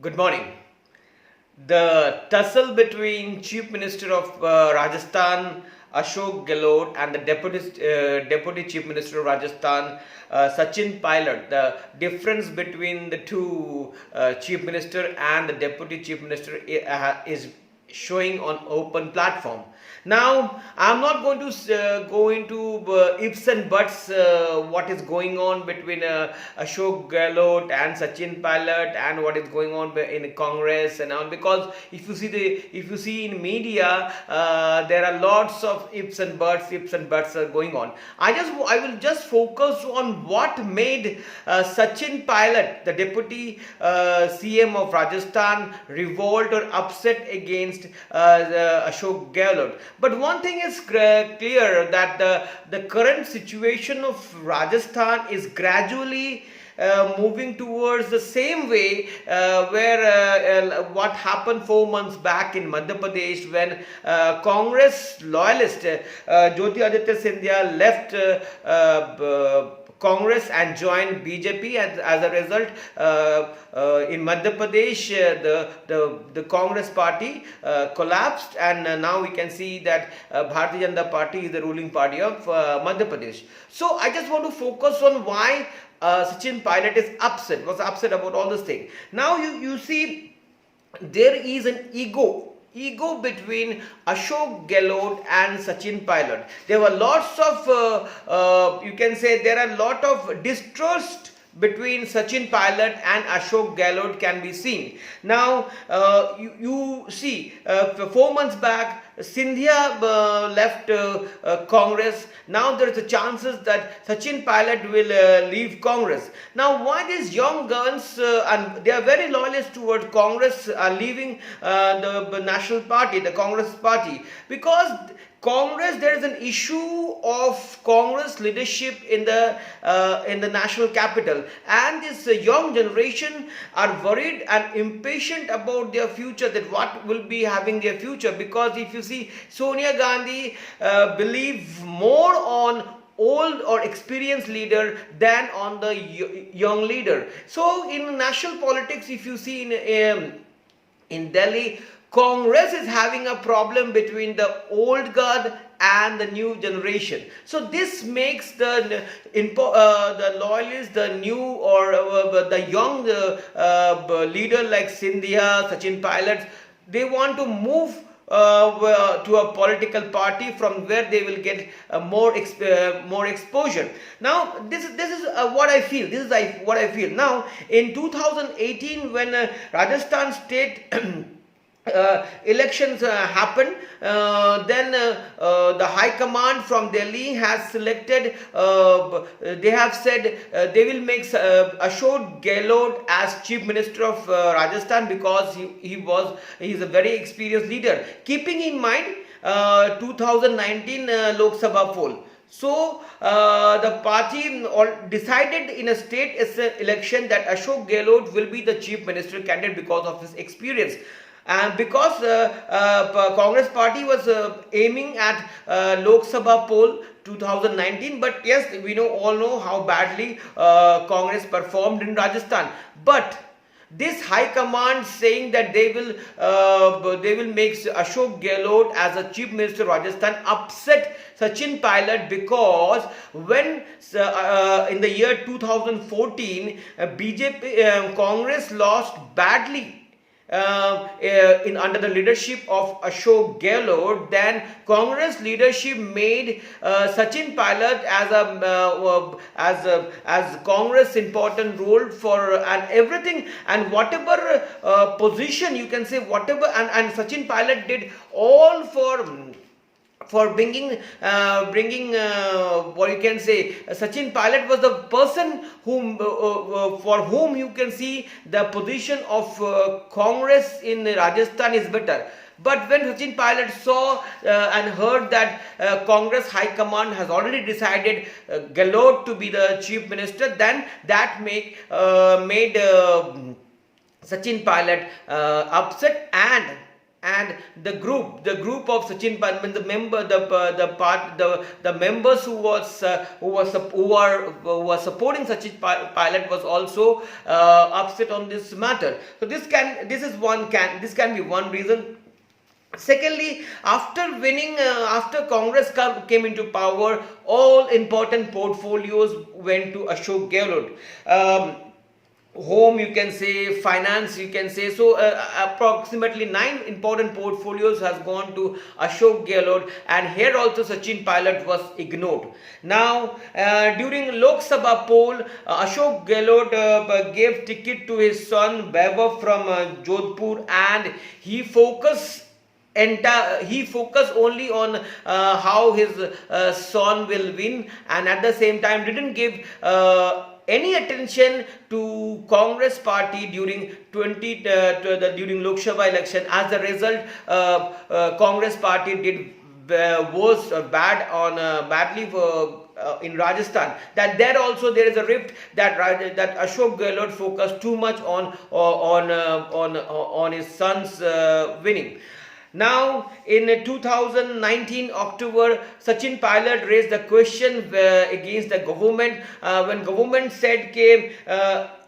Good morning. The tussle between Chief Minister of Rajasthan Ashok Gehlot and the Deputy Chief Minister of Rajasthan Sachin Pilot, the difference between the two Chief Minister and the Deputy Chief Minister is showing on open platform. Now, I'm not going to go into ifs and buts what is going on between Ashok Gehlot and Sachin Pilot and what is going on in Congress and all, because if you see in media there are lots of ifs and buts are going on. I will just focus on what made Sachin Pilot, the Deputy CM of Rajasthan, revolt or upset against Ashok Gehlot. But one thing is clear, that the current situation of Rajasthan is gradually moving towards the same way where what happened 4 months back in Madhya Pradesh, when Congress loyalist Jyoti Aditya Scindia left Congress and joined BJP, and as a result in Madhya Pradesh the Congress party collapsed, and now we can see that Bharatiya Janata Party is the ruling party of Madhya Pradesh. So I just want to focus on why Sachin Pilot was upset about all this thing. Now you see there is an ego between Ashok Gehlot and Sachin Pilot. There were lots of you can say there are a lot of distrust between Sachin Pilot and Ashok Gehlot can be seen. Now you see 4 months back Scindia left Congress. Now there is a chances that Sachin Pilot will leave Congress. Now why these young girls and they are very loyalist towards Congress are leaving the National Party, the Congress party? Because Congress, there is an issue of Congress leadership in the national capital, and this young generation are worried and impatient about their future, that what will be having their future. Because if you see, Sonia Gandhi believe more on old or experienced leader than on the young leader. So in national politics, if you see in Delhi, Congress is having a problem between the old guard and the new generation. So this makes the loyalists, the new or the young leader like Scindia, Sachin Pilot, they want to move to a political party from where they will get more exposure. Now this is what I feel. This is what I feel. Now in 2018, when Rajasthan state elections happened, then the High Command from Delhi has selected, they have said they will make Ashok Gehlot as Chief Minister of Rajasthan, because he is a very experienced leader, keeping in mind 2019 Lok Sabha poll. So the party decided in a state election that Ashok Gehlot will be the Chief Minister candidate because of his experience. And because Congress party was aiming at Lok Sabha poll 2019, but yes, we all know how badly Congress performed in Rajasthan. But this High Command saying that they will make Ashok Gehlot as a Chief Minister of Rajasthan upset Sachin Pilot, because when in the year 2014 BJP Congress lost badly under the leadership of Ashok Gehlot, then Congress leadership made Sachin Pilot as Congress important role for and everything, and whatever position you can say, whatever, and Sachin Pilot did all for bringing what you can say, Sachin Pilot was the person for whom you can see the position of Congress in Rajasthan is better. But when Sachin Pilot saw and heard that Congress High Command has already decided Gehlot to be the Chief Minister, then that made Sachin Pilot upset, and and the group of Sachin Pilot, the members who were supporting Sachin Pilot was also upset on this matter. So this can be one reason. Secondly, after winning, after Congress came into power, all important portfolios went to Ashok Gehlot. Home, you can say, finance, you can say. So approximately 9 important portfolios has gone to Ashok Gehlot, and here also Sachin Pilot was ignored. Now during Lok Sabha poll, Ashok Gehlot gave ticket to his son Vaibhav from Jodhpur, and he focused only on how his son will win, and at the same time didn't give any attention to Congress party during during Lok Sabha election. As a result, Congress party did worse or badly for in Rajasthan. That there also there is a rift that Ashok Gehlot focused too much on his son's winning. Now, in 2019 October, Sachin Pilot raised the question against the government when government said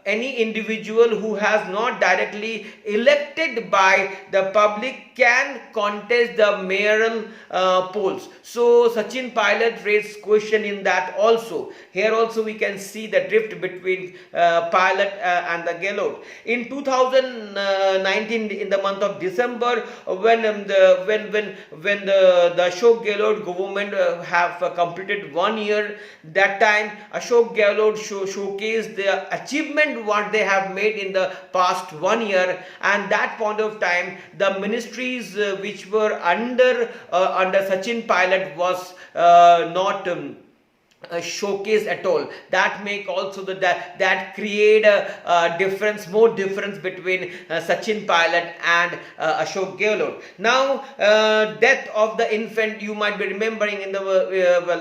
any individual who has not directly elected by the public can contest the mayoral polls. So Sachin Pilot raised question in that also. Here also we can see the drift between Pilot and the Gehlot. In 2019, in the month of December, when the Ashok Gehlot government have completed 1 year, that time Ashok Gehlot showcased the achievement what they have made in the past 1 year, and that point of time the ministries which were under Sachin Pilot was not showcase at all. That make also that create a difference, more difference between Sachin Pilot and Ashok Gehlot. Now death of the infant, you might be remembering in the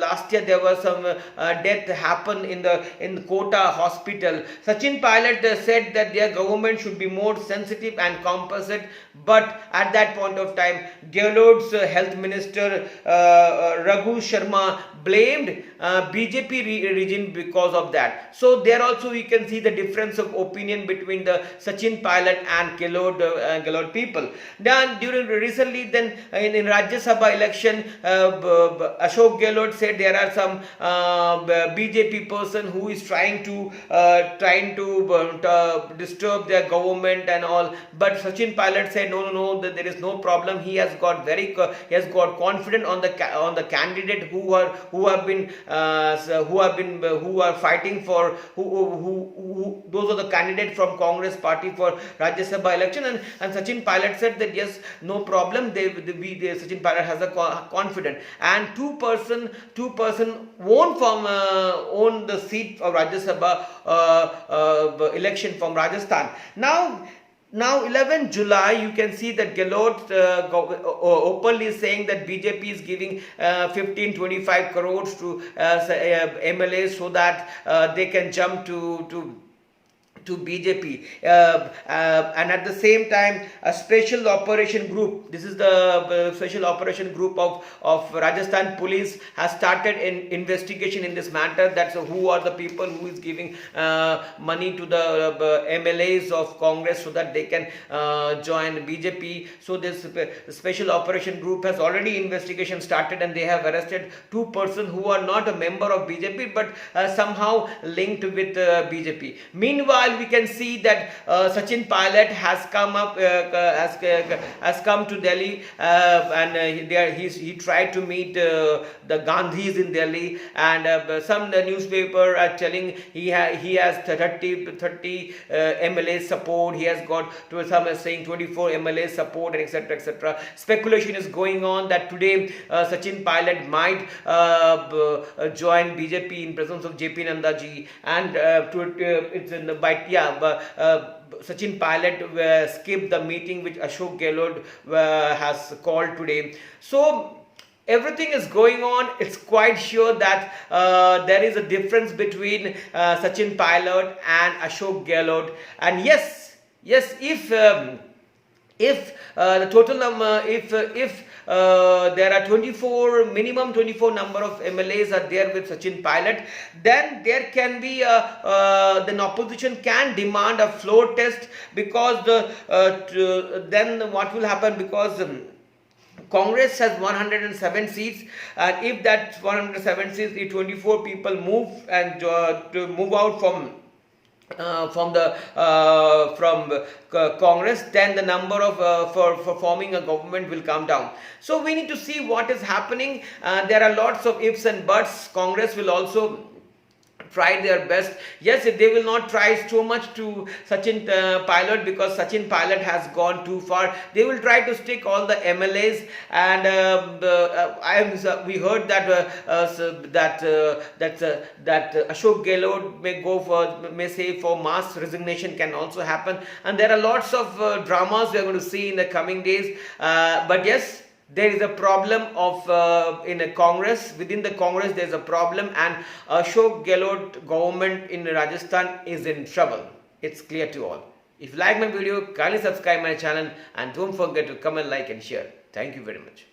last year there was some death happened in Kota hospital. Sachin Pilot said that their government should be more sensitive and compassionate, but at that point of time Gehlot's health minister Raghu Sharma blamed BJP region because of that. So there also we can see the difference of opinion between the Sachin Pilot and Gehlot people. Then recently in Rajya Sabha election, Ashok Gehlot said there are some BJP person who is trying to disturb their government and all, but Sachin Pilot said no, that there is no problem. He has got confident on the candidate who are fighting for those are the candidates from Congress party for Rajya Sabha election, and Sachin Pilot said that yes, no problem, Sachin Pilot has a confidence, and two person won the seat of Rajya Sabha election from Rajasthan. Now 11 July, you can see that Gehlot openly saying that BJP is giving 15-25 crores to MLAs so that they can jump to BJP, and at the same time a special operation group, this is the special operation group of Rajasthan police, has started an investigation in this matter. That's who are the people who is giving money to the MLAs of Congress so that they can join BJP. So this special operation group has already investigation started, and they have arrested 2 persons who are not a member of BJP but somehow linked with BJP. Meanwhile, we can see that Sachin Pilot has come to Delhi, and he tried to meet the Gandhis in Delhi, and some newspaper are telling he has 30 MLA support. He has got some are saying 24 MLA support, and etc. Speculation is going on that today Sachin Pilot might join BJP in presence of JP Nanda ji, and it's in the Sachin Pilot skipped the meeting which Ashok Gehlot has called today. So everything is going on. It's quite sure that there is a difference between Sachin Pilot and Ashok Gehlot. And yes, if if the total number, if there are 24, minimum 24 number of MLAs are there with Sachin Pilot, then there can be then opposition can demand a floor test, because then what will happen, because Congress has 107 seats, and if that 107 seats, if 24 people move and to move out from Congress, then the number of for forming a government will come down. So we need to see what is happening. There are lots of ifs and buts. Congress will also try their best. Yes, they will not try so much to Sachin Pilot, because Sachin Pilot has gone too far. They will try to stick all the MLAs, and we heard that Ashok Gehlot may say for mass resignation can also happen, and there are lots of dramas we are going to see in the coming days. But yes, there is a problem of in a Congress, within the Congress there is a problem, and Ashok Gehlot government in Rajasthan is in trouble. It's clear to all. If you like my video, kindly subscribe my channel, and don't forget to comment, like and share. Thank you very much.